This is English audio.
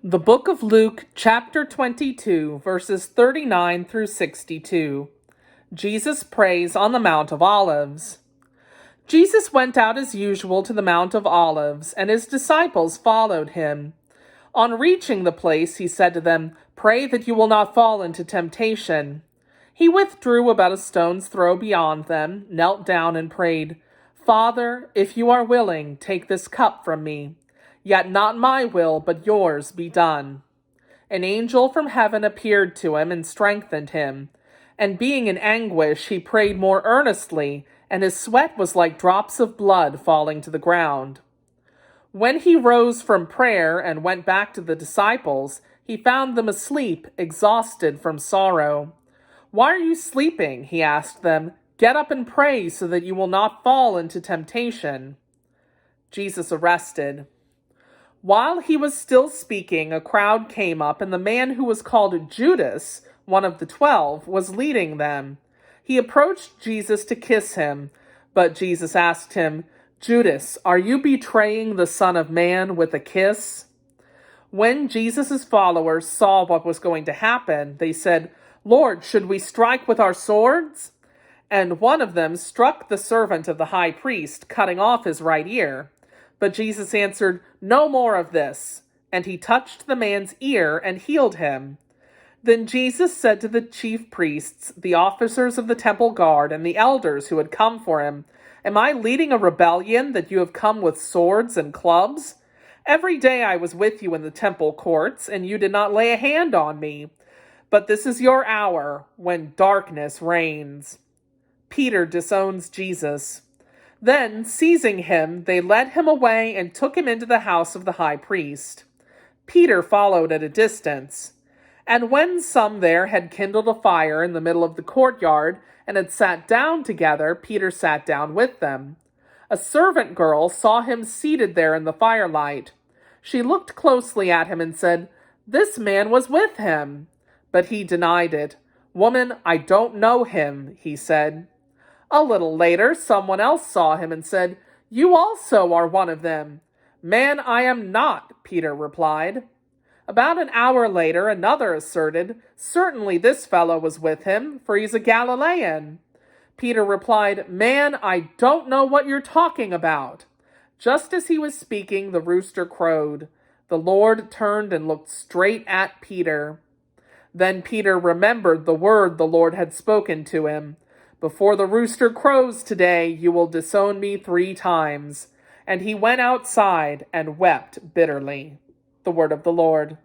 The Book of Luke, chapter 22, verses 39 through 62. Jesus prays on the Mount of Olives. Jesus went out as usual to the Mount of Olives, and his disciples followed him. On reaching the place, he said to them, "Pray that you will not fall into temptation." He withdrew about a stone's throw beyond them, knelt down and prayed, "Father, if you are willing, take this cup from me. Yet not my will, but yours be done." An angel from heaven appeared to him and strengthened him. And being in anguish, he prayed more earnestly, and his sweat was like drops of blood falling to the ground. When he rose from prayer and went back to the disciples, he found them asleep, exhausted from sorrow. "Why are you sleeping?" he asked them. "Get up and pray so that you will not fall into temptation." Jesus arrested. While he was still speaking, a crowd came up, and the man who was called Judas, one of the 12, was leading them. He approached Jesus to kiss him, but Jesus asked him, "Judas, are you betraying the Son of Man with a kiss?" When Jesus' followers saw what was going to happen, they said, "Lord, should we strike with our swords?" And one of them struck the servant of the high priest, cutting off his right ear. But Jesus answered, "No more of this." And he touched the man's ear and healed him. Then Jesus said to the chief priests, the officers of the temple guard, and the elders who had come for him, "Am I leading a rebellion that you have come with swords and clubs? Every day I was with you in the temple courts, and you did not lay a hand on me. But this is your hour when darkness reigns." Peter disowns Jesus. Then, seizing him, they led him away and took him into the house of the high priest. Peter followed at a distance. And when some there had kindled a fire in the middle of the courtyard and had sat down together, Peter sat down with them. A servant girl saw him seated there in the firelight. She looked closely at him and said, "This man was with him." But he denied it. "Woman, I don't know him," he said. A little later, someone else saw him and said, "You also are one of them." "Man, I am not," Peter replied. About an hour later, another asserted, "Certainly this fellow was with him, for he's a Galilean." Peter replied, "Man, I don't know what you're talking about." Just as he was speaking, the rooster crowed. The Lord turned and looked straight at Peter. Then Peter remembered the word the Lord had spoken to him. "Before the rooster crows today, you will disown me 3 times." And he went outside and wept bitterly. The word of the Lord.